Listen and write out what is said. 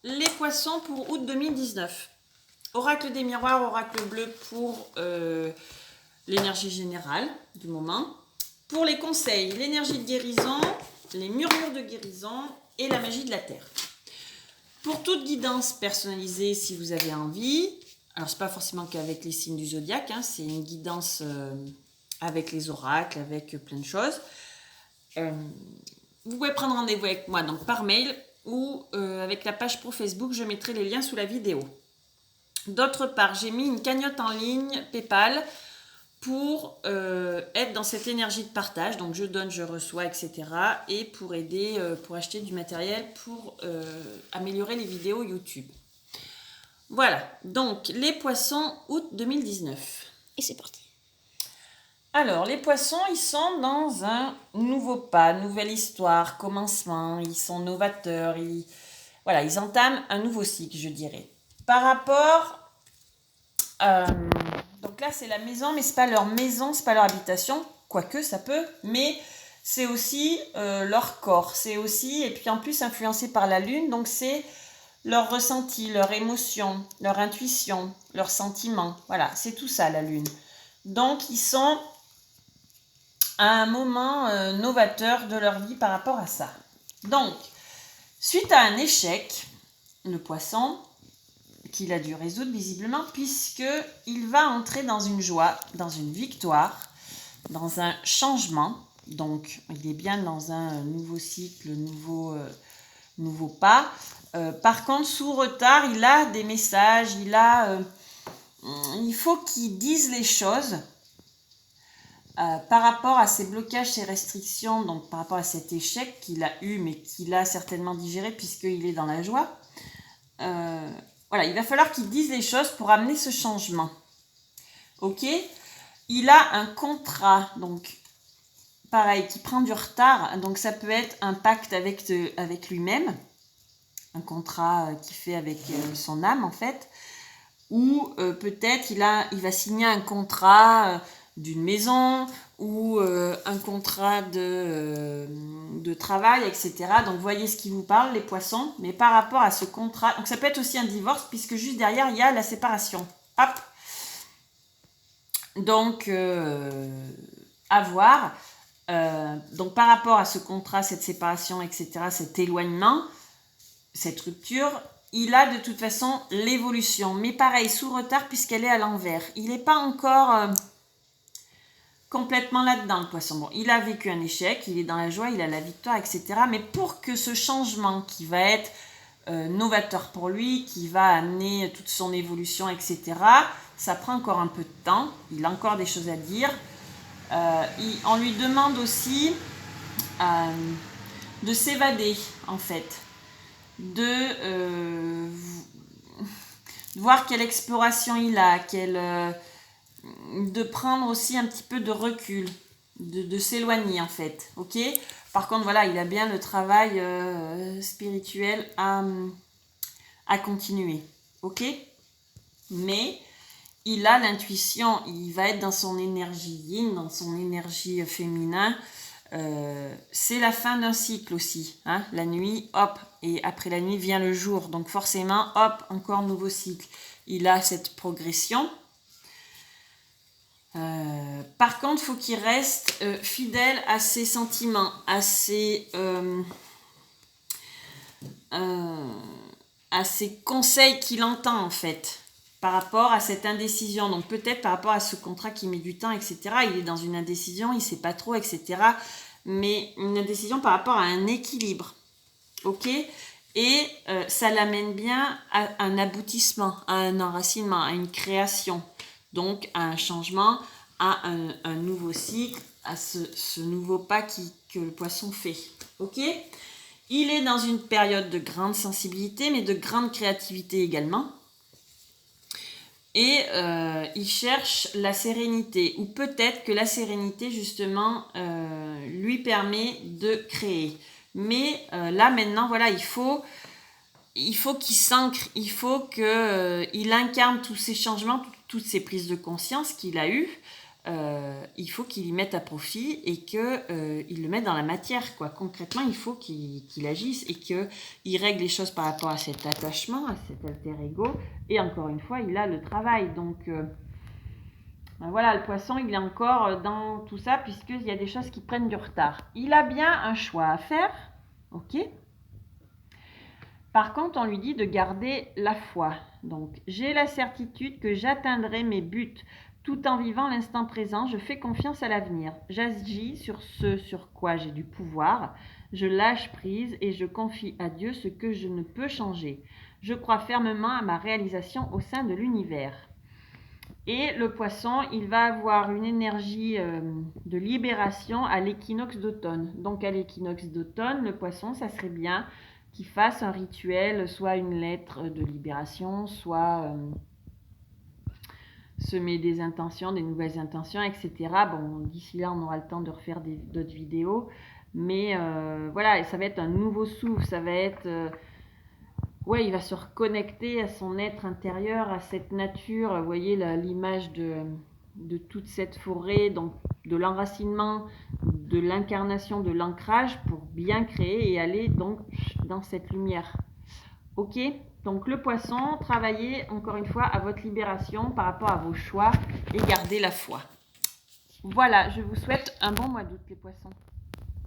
les poissons pour août 2019. Oracle des miroirs, oracle bleu pour l'énergie générale du moment. Pour les conseils, l'énergie de guérison, les murmures de guérison et la magie de la terre. Pour toute guidance personnalisée, si vous avez envie, alors c'est pas forcément qu'avec les signes du zodiaque, hein, c'est une guidance avec les oracles, avec plein de choses. Vous pouvez prendre rendez-vous avec moi donc par mail ou avec la page pro Facebook, je mettrai les liens sous la vidéo. D'autre part, j'ai mis une cagnotte en ligne PayPal pour être dans cette énergie de partage, donc je donne, je reçois, etc. Et pour aider, pour acheter du matériel pour améliorer les vidéos YouTube. Voilà, donc les poissons août 2019. Et c'est parti. Alors, les poissons, ils sont dans un nouveau pas, nouvelle histoire, commencement, ils sont novateurs, voilà, ils entament un nouveau cycle, je dirais. Par rapport... donc là, c'est la maison, mais c'est pas leur maison, c'est pas leur habitation, quoique ça peut, mais c'est aussi leur corps, c'est aussi, et puis en plus influencé par la lune, donc c'est leur ressenti, leur émotion, leur intuition, leurs sentiments, voilà, c'est tout ça la lune. Donc ils sont à un moment novateur de leur vie par rapport à ça. Donc, suite à un échec, le poisson, qu'il a dû résoudre visiblement, puisqu'il va entrer dans une joie, dans une victoire, dans un changement. Donc, il est bien dans un nouveau cycle, nouveau pas. Par contre, sous retard, il a des messages, il faut qu'il dise les choses. Par rapport à ces blocages, ces restrictions, donc par rapport à cet échec qu'il a eu, mais qu'il a certainement digéré puisqu'il est dans la joie, voilà, il va falloir qu'il dise les choses pour amener ce changement. Ok ? Il a un contrat, donc pareil, qui prend du retard, donc ça peut être un pacte avec lui-même, un contrat qu'il fait avec son âme en fait, ou peut-être il va signer un contrat d'une maison ou un contrat de travail, etc. Donc voyez ce qui vous parle, les poissons. Mais par rapport à ce contrat, donc ça peut être aussi un divorce, puisque juste derrière, il y a la séparation. Hop. Donc, à voir. Donc par rapport à ce contrat, cette séparation, etc., cet éloignement, cette rupture, il a de toute façon l'évolution. Mais pareil, sous retard, puisqu'elle est à l'envers. Il n'est pas encore... complètement là-dedans, le poisson. Bon, il a vécu un échec, il est dans la joie, il a la victoire, etc. Mais pour que ce changement qui va être novateur pour lui, qui va amener toute son évolution, etc., ça prend encore un peu de temps. Il a encore des choses à dire. On lui demande aussi de s'évader, en fait. De voir quelle exploration il a, de prendre aussi un petit peu de recul, de s'éloigner en fait, ok. Par contre, voilà, il a bien le travail spirituel à continuer, ok. Mais il a l'intuition, il va être dans son énergie yin, dans son énergie féminin. C'est la fin d'un cycle aussi, hein. La nuit, hop, et après la nuit vient le jour, donc forcément, hop, encore nouveau cycle. Il a cette progression. Par contre, il faut qu'il reste fidèle à ses sentiments, à ses conseils qu'il entend en fait, par rapport à cette indécision. Donc peut-être par rapport à ce contrat qui met du temps, etc. Il est dans une indécision, il ne sait pas trop, etc. Mais une indécision par rapport à un équilibre. Ok ? Et ça l'amène bien à un aboutissement, à un enracinement, à une création. Donc à un changement, à un nouveau cycle, à ce nouveau pas que le poisson fait. Ok ? Il est dans une période de grande sensibilité, mais de grande créativité également. Et il cherche la sérénité, ou peut-être que la sérénité, justement, lui permet de créer. Mais là, maintenant, voilà, il faut qu'il s'ancre, il faut qu'il incarne tous ces changements, toutes ces prises de conscience qu'il a eues, il faut qu'il y mette à profit et qu'il le mette dans la matière, quoi. Concrètement, il faut qu'il agisse et qu'il règle les choses par rapport à cet attachement, à cet alter ego. Et encore une fois, il a le travail. Donc, voilà, le poisson, il est encore dans tout ça puisqu'il y a des choses qui prennent du retard. Il a bien un choix à faire, ok ? Par contre, on lui dit de garder la foi. Donc, j'ai la certitude que j'atteindrai mes buts tout en vivant l'instant présent. Je fais confiance à l'avenir. J'agis sur ce sur quoi j'ai du pouvoir. Je lâche prise et je confie à Dieu ce que je ne peux changer. Je crois fermement à ma réalisation au sein de l'univers. Et le poisson, il va avoir une énergie de libération à l'équinoxe d'automne. Donc, à l'équinoxe d'automne, le poisson, ça serait bien qu'il fasse un rituel, soit une lettre de libération, soit semer des intentions, des nouvelles intentions, etc. Bon, d'ici là, on aura le temps de refaire d'autres vidéos. Mais voilà, ça va être un nouveau souffle, ça va être... ouais, il va se reconnecter à son être intérieur, à cette nature. Vous voyez l'image de toute cette forêt, donc de l'enracinement, de l'incarnation, de l'ancrage pour bien créer et aller donc dans cette lumière. Ok ? Donc le poisson, travaillez encore une fois à votre libération par rapport à vos choix et gardez la foi. Voilà, je vous souhaite un bon mois d'août les poissons.